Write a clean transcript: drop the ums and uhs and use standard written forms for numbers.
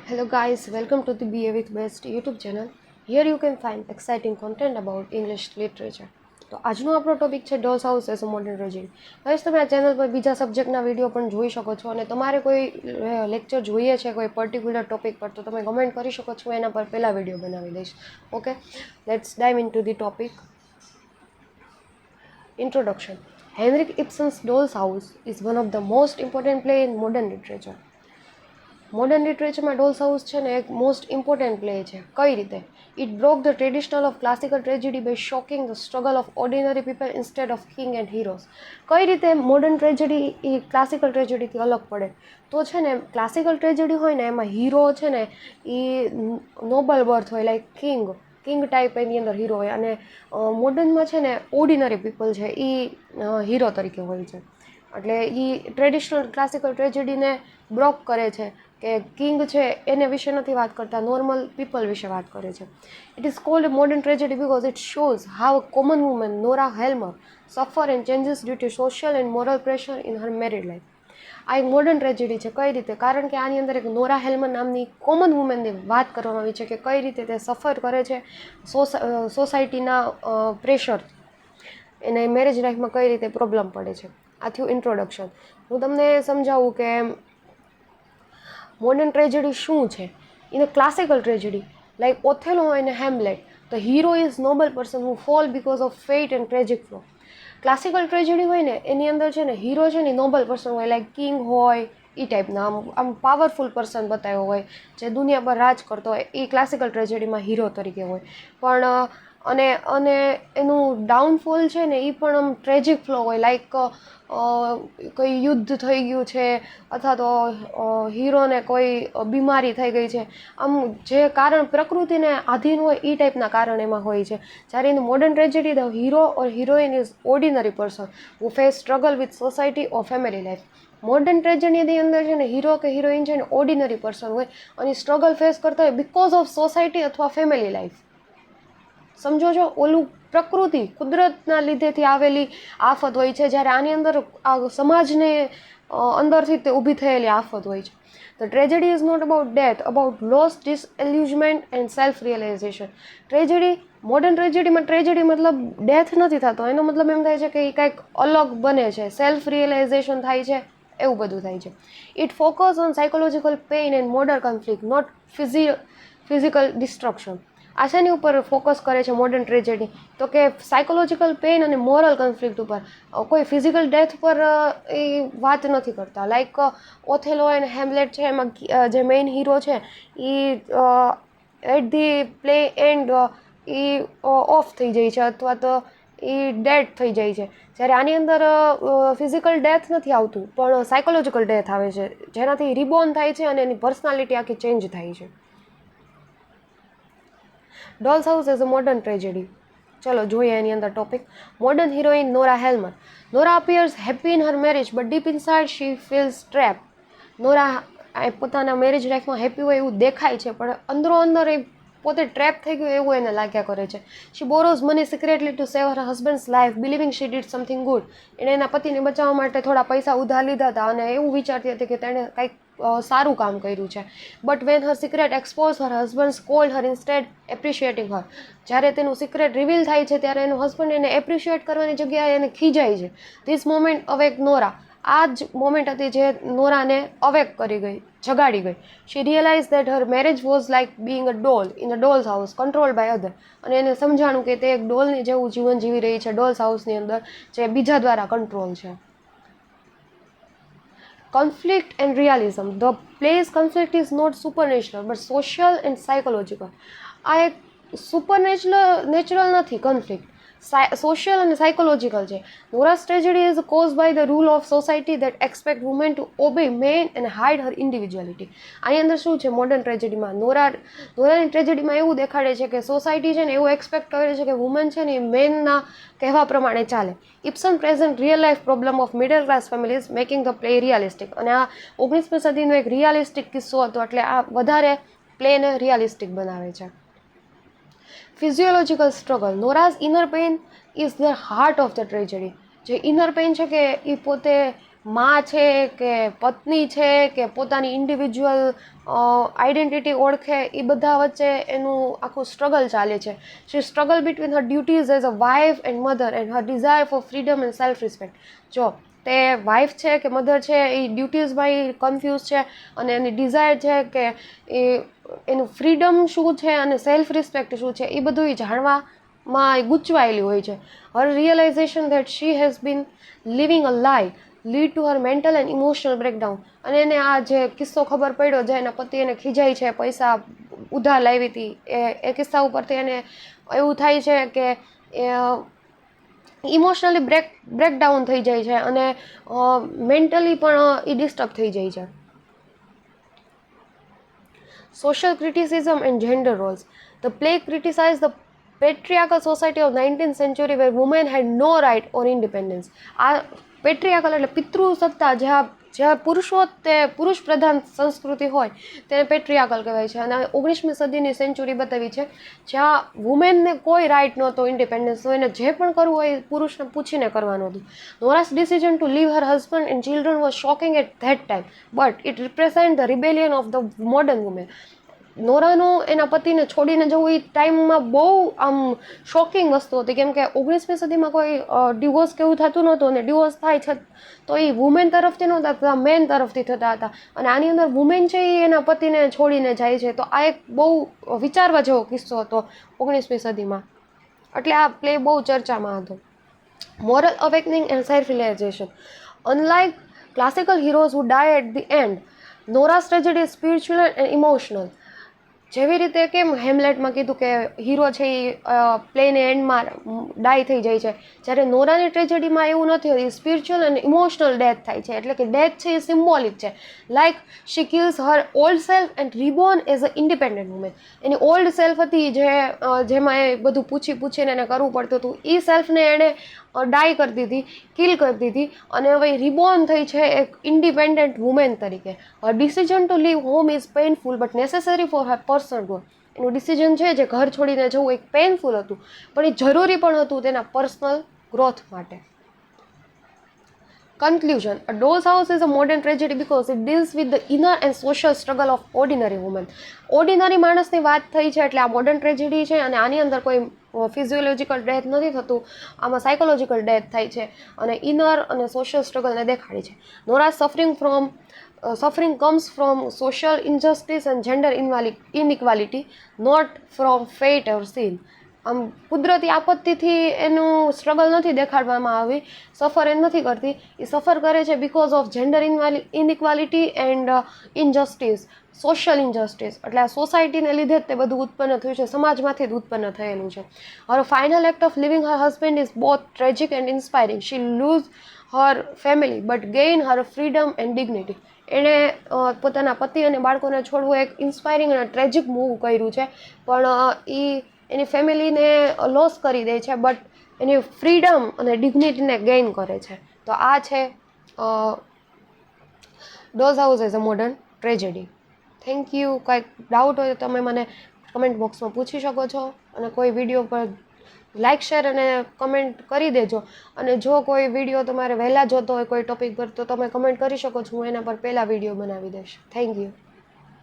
Hello guys, welcome to the BA with Best YouTube channel. Here you can find exciting content about English literature. તો આજનો આપણો topic છે doll's house as a modern regime. Guys તમે આ channel પર બીજા સબ્જેક્ટના video પણ જોઈ શકો છો અને તમારે કોઈ લેક્ચર જોઈએ છે કોઈ પર્ટિક્યુલર ટોપિક પર તો તમે કમેન્ટ કરી શકો છો, એના પર પહેલા વિડીયો બનાવી દઈશ. Okay, let's dive in to the topic. Introduction. Henrik Ibsen's Doll's House is one of the most important play in modern literature. Modern લિટરેચરમાં ડોલ્સ હાઉસ છે ને એક મોસ્ટ ઇમ્પોર્ટન્ટ પ્લે છે. કઈ રીતે? It broke the traditional of classical tragedy by shocking the struggle of ordinary people instead of king and heroes. કઈ રીતે modern tragedy એ ક્લાસિકલ ટ્રેજેડીથી અલગ પડે? તો છે ને ક્લાસિકલ ટ્રેજેડી હોય ને એમાં હીરો છે ને એ નોબલ બર્થ હોય, લાઈક કિંગ ટાઈપ એની અંદર હીરો હોય, અને મોડર્નમાં છે ને ઓર્ડિનરી પીપલ છે એ હીરો તરીકે હોય છે. એટલે એ ટ્રેડિશનલ ક્લાસિકલ ટ્રેજેડીને બ્રોક કરે છે કે કિંગ છે એને વિશે નથી વાત કરતા, નોર્મલ પીપલ વિશે વાત કરે છે. It is called modern tragedy because it shows how common woman Nora Helmer suffer and changes due to social and moral pressure in her married life. આ એક મોડર્ન ટ્રેજેડી છે. કઈ રીતે? કારણ કે આની અંદર એક નોરા હેલ્મર નામની કોમન વુમેનની વાત કરવામાં આવી છે કે કઈ રીતે તે સફર કરે છે સોસાયટીના પ્રેશર, એને મેરેજ લાઈફમાં કઈ રીતે પ્રોબ્લેમ પડે છે. આ થયું ઇન્ટ્રોડક્શન. હું તમને સમજાવું કે મોડર્ન ટ્રેજેડી શું છે. In a classical tragedy like Othello અને Hamlet, the hero is noble person who fall because of fate and tragic flaw. Classical tragedy હોય ને એની અંદર છે ને હીરો છે ને નોબલ પર્સન હોય, લાઈક કિંગ હોય, એ ટાઈપના આમ પાવરફુલ પર્સન બતાવ્યો હોય જે દુનિયા પર રાજ કરતો હોય, એ ક્લાસિકલ ટ્રેજેડીમાં હીરો તરીકે હોય. પણ અને એનું ડાઉનફોલ છે ને એ પણ આમ ટ્રેજિક ફ્લો હોય, લાઈક કોઈ યુદ્ધ થઈ ગયું છે અથવા તો હીરોને કોઈ બીમારી થઈ ગઈ છે, આમ જે કારણ પ્રકૃતિને આધીન હોય એ ટાઈપના કારણ એમાં હોય છે. જ્યારે in modern tragedy the hero or heroine is ordinary person who face struggle with society or family life. Modern ટ્રેજેડીની અંદર છે ને હીરો કે હિરોઈન છે ને ઓર્ડિનરી પર્સન હોય અને સ્ટ્રગલ ફેસ કરતા હોય બિકોઝ ઓફ સોસાયટી અથવા ફેમિલી લાઈફ. સમજો છો? ઓલું પ્રકૃતિ કુદરતના લીધેથી આવેલી આફત હોય છે, જ્યારે આની અંદર આ સમાજને અંદરથી તે ઊભી થયેલી આફત હોય છે. The tragedy is not about death, about loss, disillusionment and self realisation. Modern ટ્રેજેડીમાં ટ્રેજેડી મતલબ ડેથ નથી થતો, એનો મતલબ એમ થાય છે કે એ કંઈક અલગ બને છે, સેલ્ફ રિયલાઇઝેશન થાય છે, એવું બધું થાય છે. It focus on psychological pain and modern conflict, not physical destruction. આ શેની ઉપર ફોકસ કરે છે મોડર્ન ટ્રેજેડી? તો કે સાયકોલોજીકલ પેઇન અને મોરલ કન્ફ્લિક્ટ ઉપર, કોઈ ફિઝિકલ ડેથ પર એ વાત નથી કરતા. લાઈક ઓથેલો એન્ડ હેમલેટ છે, એમાં જે મેઇન હીરો છે એ એટ ધી પ્લે એન્ડ એ ઓફ થઈ જાય છે અથવા તો એ ડેડ થઈ જાય છે. જ્યારે આની અંદર ફિઝિકલ ડેથ નથી આવતું પણ સાયકોલોજીકલ ડેથ આવે છે, જેનાથી રિબોર્ન થાય છે અને એની પર્સનાલિટી આખી ચેન્જ થાય છે. Doll's house as a modern tragedy. ચલો જોઈએ એની અંદર topic. Modern heroine Nora Helmer. Nora appears happy in her marriage but deep inside she feels trap. Nora પોતાના મેરેજ લાઈફમાં હેપી હોય એવું દેખાય છે પણ અંદરો અંદર એ પોતે ટ્રેપ થઈ ગયું એવું એને લાગ્યા કરે છે. She borrows money secretly to save her husband's life believing she did something good. એણે એના પતિને બચાવવા માટે થોડા પૈસા ઉધાર લીધા હતા અને એવું વિચારતી હતી કે તેણે કંઈક સારું કામ કર્યું છે. But when her secret expose her husband called her instead appreciating her. જ્યારે તેનું સિક્રેટ રિવીલ થાય છે ત્યારે એનું હસબન્ડ એને એપ્રિશિએટ કરવાની જગ્યાએ એને ખીજાય છે. This moment awake Nora. આ જ મોમેન્ટ હતી જે નોરાને અવેક કરી ગઈ, જગાડી ગઈ. She realise that her marriage was like being a doll in a doll's house control by other. અને એને સમજાણું કે તે એક ડોલની જેવું જીવન જીવી રહી છે ડોલ્સ હાઉસની અંદર, જે બીજા દ્વારા કંટ્રોલ છે. Conflict and realism. The play's conflict is not supernatural but social and psychological. આ એક નેચરલ નથી કન્ફ્લિક્ટ, સોશિયલ અને સાયકોલોજીકલ છે. નોરા's tragedy is caused by the rule of society that expect women to obey men and hide her individuality. આની અંદર શું છે modern ટ્રેજેડીમાં? નોરાની ટ્રેજેડીમાં એવું દેખાડે છે કે સોસાયટી છે ને એવું એક્સપેક્ટ કરે છે કે વુમન છે ને એ મેનના કહેવા પ્રમાણે ચાલે. Ibsen present real life problem of middle class families making the play realistic. અને આ 19મી સદીનો એક રિયાલિસ્ટિક કિસ્સો હતો, એટલે આ વધારે પ્લેને રિયાલિસ્ટિક બનાવે છે. Physiological struggle. Nora's inner pain is the heart of the tragedy. જે ઇનર પેઇન છે કે એ પોતે માં છે કે પત્ની છે કે પોતાની ઇન્ડિવિજ્યુઅલ આઈડેન્ટિટી ઓળખે, એ બધા વચ્ચે એનું આખું સ્ટ્રગલ ચાલે છે. She struggle between her duties as a wife and mother and her desire for freedom and self respect. જો તે વાઇફ છે કે મધર છે, એ ડ્યુટીઝમાં એ કન્ફ્યુઝ છે, અને એની ડિઝાયર છે કે એ એનું ફ્રીડમ શું છે અને સેલ્ફ રિસ્પેક્ટ શું છે, એ બધું એ જાણવામાં એ ગૂંચવાયેલી હોય છે. Her realisation that she has been living a lie lead to her mental and emotional breakdown. અને એને આ જે કિસ્સો ખબર પડ્યો, જે એના પતિ એને ખીજાય છે, પૈસા ઉધાર લાવી હતી, એ કિસ્સા ઉપરથી એને એવું થાય છે કે ઇમોશનલી બ્રેકડાઉન થઈ જાય છે, અને મેન્ટલી પણ એ ડિસ્ટર્બ થઈ જાય છે. Social criticism and gender roles. The play criticized the patriarchal society of 19th century where women had no right or independence. આ પેટ્રિયાકલ એટલે પિતૃસત્તા, જ્યાં પુરુષો તે પુરુષ પ્રધાન સંસ્કૃતિ હોય તેને પેટ્રિયાકલ કહેવાય છે. અને 19મી સદીની સેન્ચુરી બતાવી છે જ્યાં વુમેનને કોઈ રાઇટ નહોતો, ઇન્ડિપેન્ડન્સ. તો એને જે પણ કરવું હોય એ પુરુષને પૂછીને કરવાનું હતું. નોરા's decision to leave her husband and children was shocking at that time, but it represents the rebellion of the modern woman. નોરાનું એના પતિને છોડીને જવું એ ટાઈમમાં બહુ આમ શોકિંગ વસ્તુ હતી, કેમ કે 19મી સદીમાં કોઈ ડિવોર્સ કે એવું થતું નહોતું, અને ડિવોર્સ થાય છે તો એ વુમેન તરફથી નહોતા થતા, મેન તરફથી થતા હતા. અને આની અંદર વુમેન છે એ એના પતિને છોડીને જાય છે. તો આ એક બહુ વિચારવા જેવો કિસ્સો હતો 19મી સદીમાં. એટલે આ પ્લે બહુ ચર્ચામાં હતો. Moral awakening and self realisation. Unlike classical heroes who die at the end, Nora's tragedy is spiritual and emotional. જેવી રીતે કેમ હેમલેટમાં કીધું કે હીરો છે એ પ્લેને એન્ડમાં ડાય થઈ જાય છે, જ્યારે નોરાની ટ્રેજેડીમાં એવું નથી હોતું. સ્પિરિચ્યુઅલ અને ઇમોશનલ ડેથ થાય છે, એટલે કે ડેથ છે એ સિમ્બોલિક છે. Like she kills her old self and reborn as a independent woman. એની ઓલ્ડ સેલ્ફ હતી જેમાં એ બધું પૂછીને એને કરવું પડતું હતું, એ સેલ્ફને એણે ડાય કરી દીધી, કિલ કરી દીધી, અને હવે રિબોર્ન થઈ છે એક ઇન્ડિપેન્ડન્ટ વુમેન તરીકે. Her decision to leave home is painful but necessary for her personal growth. એનું ડિસિઝન છે જે ઘર છોડીને જવું એક પેઇનફુલ હતું, પણ એ જરૂરી પણ હતું તેના પર્સનલ ગ્રોથ માટે. Conclusion. A Doll's House is a modern tragedy because it deals with the inner and social struggle of ordinary women. Ordinary માણસની વાત થઈ છે એટલે આ મોડર્ન ટ્રેજેડી છે, અને આની અંદર કોઈ ફિઝિયોલોજીકલ ડેથ નથી થતું, આમાં સાયકોલોજીકલ ડેથ થાય છે, અને ઇનર અને સોશિયલ સ્ટ્રગલને દેખાડી છે. Nora suffering comes from social injustice and gender inequality, not from fate or sin. આમ કુદરતી આપત્તિથી એનું સ્ટ્રગલ નથી દેખાડવામાં આવી, સફર એ નથી કરતી, એ સફર કરે છે because of gender inequality and injustice, social injustice. એટલે આ સોસાયટીને લીધે જ તે બધું ઉત્પન્ન થયું છે, સમાજમાંથી જ ઉત્પન્ન થયેલું છે. Her final act of leaving her husband is both tragic and inspiring. She lose her family but gain her freedom and dignity. એણે પોતાના પતિ અને બાળકોને છોડવું એક ઇન્સ્પાયરિંગ અને ટ્રેજિક મૂવ કર્યું છે, પણ એની ફેમિલીને લોસ કરી દે છે, બટ એની ફ્રીડમ અને ડિગ્નિટીને ગેઇન કરે છે. તો આ છે dose house as a modern tragedy. Thank you. કંઈક ડાઉટ હોય તો તમે મને કમેન્ટ બોક્સમાં પૂછી શકો છો, અને કોઈ વિડીયો પર લાઇક શેર અને કમેન્ટ કરી દેજો. અને જો કોઈ વિડીયો તમારે વહેલા જોતો હોય કોઈ ટૉપિક પર, તો તમે કમેન્ટ કરી શકો છો, હું એના પર પહેલાં વિડીયો બનાવી દઈશ. Thank you.